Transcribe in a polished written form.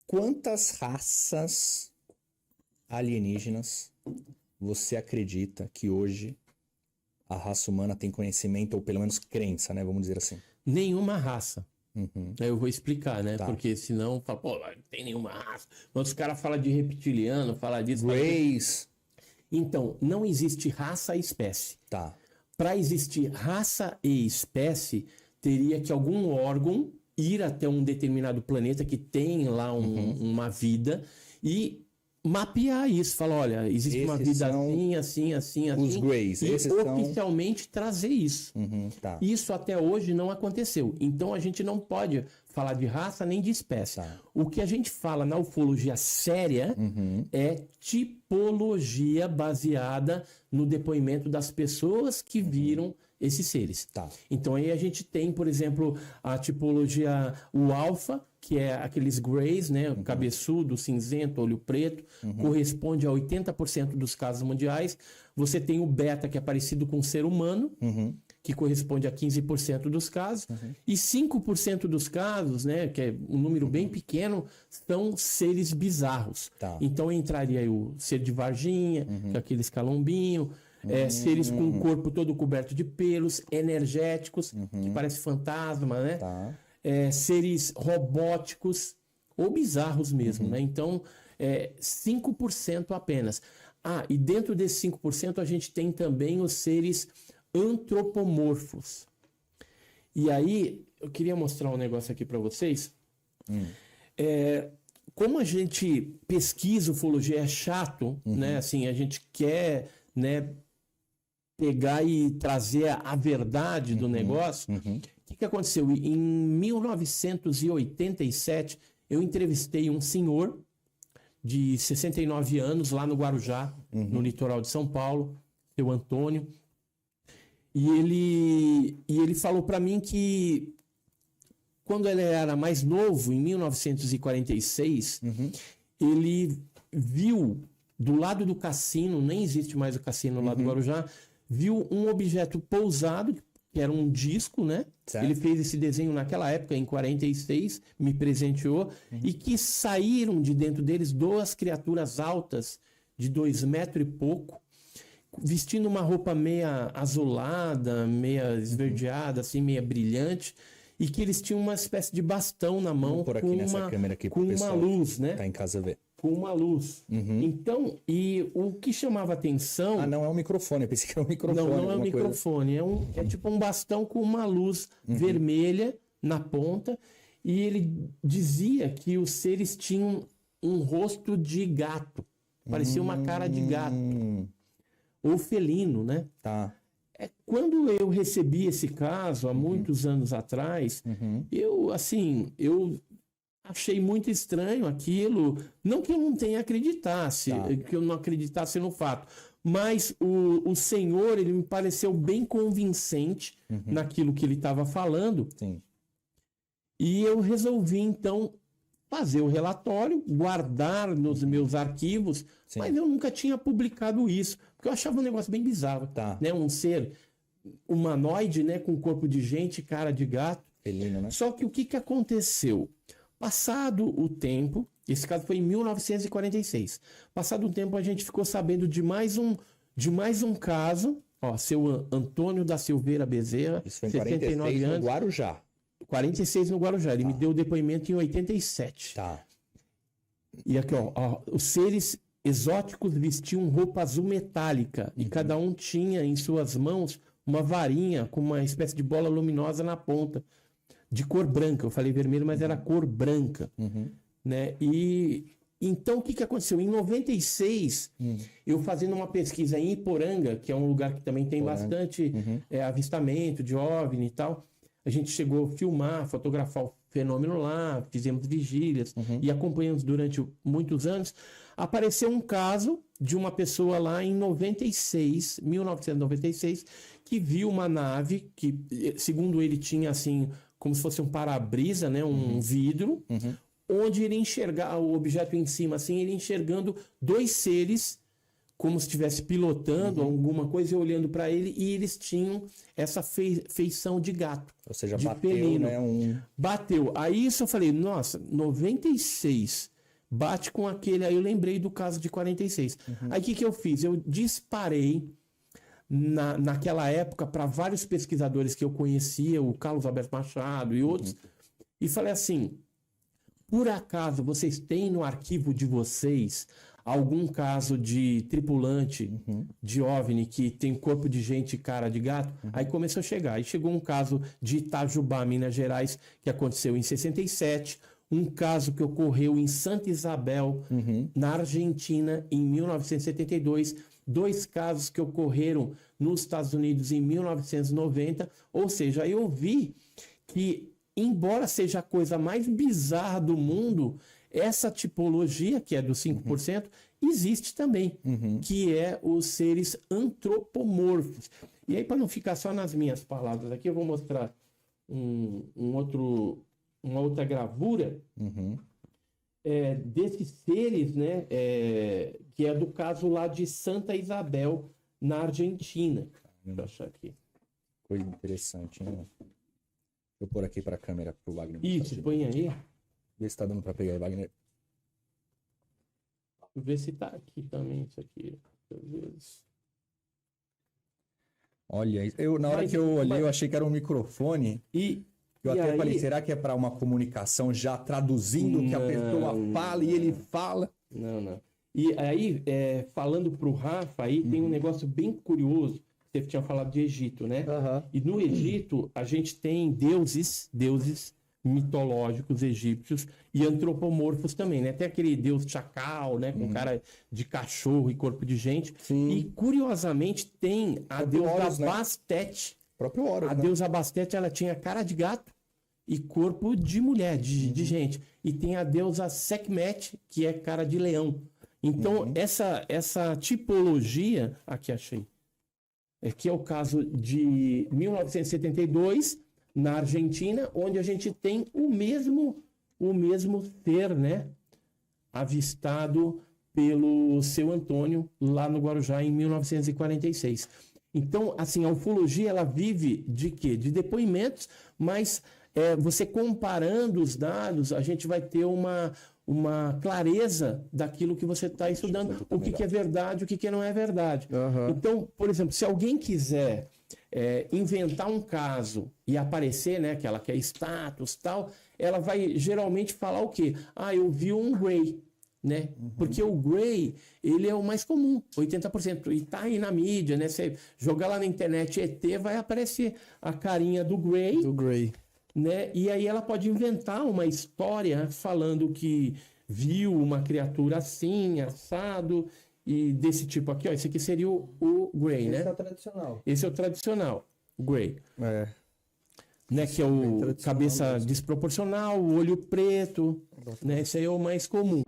Quantas raças alienígenas você acredita que hoje a raça humana tem conhecimento, ou pelo menos crença, né? Vamos dizer assim. Nenhuma raça. Eu vou explicar, né? Tá. Porque senão fala, pô, não tem nenhuma raça. Mas os caras falam de reptiliano, falam disso. Greys. Então, não existe raça e espécie. Tá. Para existir raça e espécie, teria que algum órgão ir até um determinado planeta que tem lá uma vida e mapear isso. Falar, olha, existe uma Esses vida são assim. os Greys. E Esses são... oficialmente trazer isso. Tá. Isso até hoje não aconteceu. Então a gente não pode falar de raça nem de espécie. Tá. O que a gente fala na ufologia séria é tipologia baseada no depoimento das pessoas que viram esses seres. Tá. Então aí a gente tem, por exemplo, a tipologia, o alfa, que é aqueles greys, né? O cabeçudo, cinzento, olho preto, corresponde a 80% dos casos mundiais. Você tem o beta, que é parecido com o ser humano, que corresponde a 15% dos casos. E 5% dos casos, né? Que é um número bem pequeno, são seres bizarros. Tá. Então entraria aí o ser de Varginha, que é aquele escalombinho, seres com o corpo todo coberto de pelos, energéticos, que parece fantasma, né? Tá. Seres robóticos ou bizarros mesmo, né? Então, 5% apenas. Ah, e dentro desses 5% a gente tem também os seres antropomorfos. E aí, eu queria mostrar um negócio aqui para vocês. Como a gente pesquisa ufologia, é chato, né? Assim, a gente quer, né, pegar e trazer a verdade do negócio. O que aconteceu? Em 1987, eu entrevistei um senhor de 69 anos lá no Guarujá, no litoral de São Paulo, seu Antônio. E ele falou para mim que quando ele era mais novo, em 1946, ele viu do lado do cassino, nem existe mais o cassino lá do Guarujá, viu um objeto pousado, que era um disco, né? Certo. Ele fez esse desenho naquela época, em 46, me presenteou, e que saíram de dentro deles duas criaturas altas, de 2 metros e pouco, vestindo uma roupa meia azulada, meia esverdeada, assim, meia brilhante, e que eles tinham uma espécie de bastão na mão Por aqui com nessa câmera aqui com pro uma pessoal luz, né? tá em casa ver. Com uma luz. Então, e o que chamava atenção... Ah, não é um microfone, eu pensei que era um microfone. Não é um alguma coisa. microfone, é tipo um bastão com uma luz vermelha na ponta, e ele dizia que os seres tinham um rosto de gato, parecia uma cara de gato, ou felino, né? Tá. Quando eu recebi esse caso, há muitos anos atrás, eu achei muito estranho aquilo. Não que eu não tenha acreditasse, que eu não acreditasse no fato, mas o senhor, ele me pareceu bem convincente naquilo que ele estava falando. Sim. E eu resolvi, então, fazer o relatório, guardar nos meus arquivos, mas eu nunca tinha publicado isso, porque eu achava um negócio bem bizarro. Tá. Né? Um ser humanoide, né, com corpo de gente, cara de gato. Felino, né? Só que o que aconteceu? Passado o tempo, esse caso foi em 1946. Passado o tempo, a gente ficou sabendo de mais um caso. Ó, seu Antônio da Silveira Bezerra, Isso foi em 79 46 no anos. Guarujá. 46 no Guarujá. Ele me deu o depoimento em 87. Tá. E aqui, ó, os seres exóticos vestiam roupa azul metálica e cada um tinha em suas mãos uma varinha com uma espécie de bola luminosa na ponta, de cor branca. Eu falei vermelho, mas era cor branca. Né? E então o que aconteceu? Em 96, eu fazendo uma pesquisa em Iporanga, que é um lugar que também tem bastante avistamento de OVNI e tal, a gente chegou a filmar, fotografar o fenômeno lá, fizemos vigílias e acompanhamos durante muitos anos. Apareceu um caso de uma pessoa lá em 1996, que viu uma nave que, segundo ele, tinha assim, como se fosse um para-brisa, né, um vidro, onde ele enxergava o objeto em cima, assim, ele enxergando dois seres como se estivesse pilotando alguma coisa e olhando para ele, e eles tinham essa feição de gato. Ou seja, de bateu, felino. né? Bateu. Aí isso eu falei, nossa, 96, bate com aquele. Aí eu lembrei do caso de 46. Aí o que eu fiz? Eu disparei naquela época para vários pesquisadores que eu conhecia, o Carlos Alberto Machado e outros, e falei assim: por acaso vocês têm no arquivo de vocês algum caso de tripulante de OVNI que tem corpo de gente e cara de gato? Aí começou a chegar. Aí chegou um caso de Itajubá, Minas Gerais, que aconteceu em 67. Um caso que ocorreu em Santa Isabel, na Argentina, em 1972. 2 casos que ocorreram nos Estados Unidos em 1990. Ou seja, eu vi que, embora seja a coisa mais bizarra do mundo, essa tipologia, que é dos 5%, existe também, que é os seres antropomorfos. E aí, para não ficar só nas minhas palavras aqui, eu vou mostrar uma outra gravura desses seres, né, que é do caso lá de Santa Isabel, na Argentina. Deixa eu achar aqui. Coisa interessante, né? Vou pôr aqui para a câmera para o Wagner. Isso, põe aí. Vê se tá dando para pegar aí, Wagner. Ver se tá aqui também, isso aqui. Olha, na hora que eu olhei, eu achei que era um microfone. Eu até falei, será que é para uma comunicação já traduzindo o que a pessoa fala e ele fala? Não. E aí, falando pro Rafa, aí tem um negócio bem curioso. Você tinha falado de Egito, né? E no Egito, a gente tem deuses mitológicos egípcios e antropomorfos também, né? Tem aquele deus chacal, né? Com cara de cachorro e corpo de gente. Sim. E, curiosamente, tem a deusa Horus, né? Bastet. Próprio Horus, A deusa Bastet, ela tinha cara de gato e corpo de mulher, de gente. E tem a deusa Sekhmet, que é cara de leão. Então, essa tipologia... Aqui, achei. Que é o caso de 1972, na Argentina, onde a gente tem o mesmo ser, né? Avistado pelo seu Antônio, lá no Guarujá, em 1946. Então, assim, a ufologia, ela vive de quê? De depoimentos, mas você comparando os dados, a gente vai ter uma clareza daquilo que você está estudando, o que é verdade, o que não é verdade. Então, por exemplo, se alguém quiser inventar um caso e aparecer, né, que ela quer status tal, ela vai geralmente falar o quê? Eu vi um Grey, né? Porque o Grey, ele é o mais comum, 80%. E tá aí na mídia, né? Você jogar lá na internet ET, vai aparecer a carinha do Grey. Do Grey. Né? E aí ela pode inventar uma história falando que viu uma criatura assim, assado, e desse tipo aqui, ó. Esse aqui seria o Grey, né? Esse é o tradicional. Esse é o tradicional, o Grey. Né? Que é o cabeça desproporcional, o olho preto, né? Esse aí é o mais comum.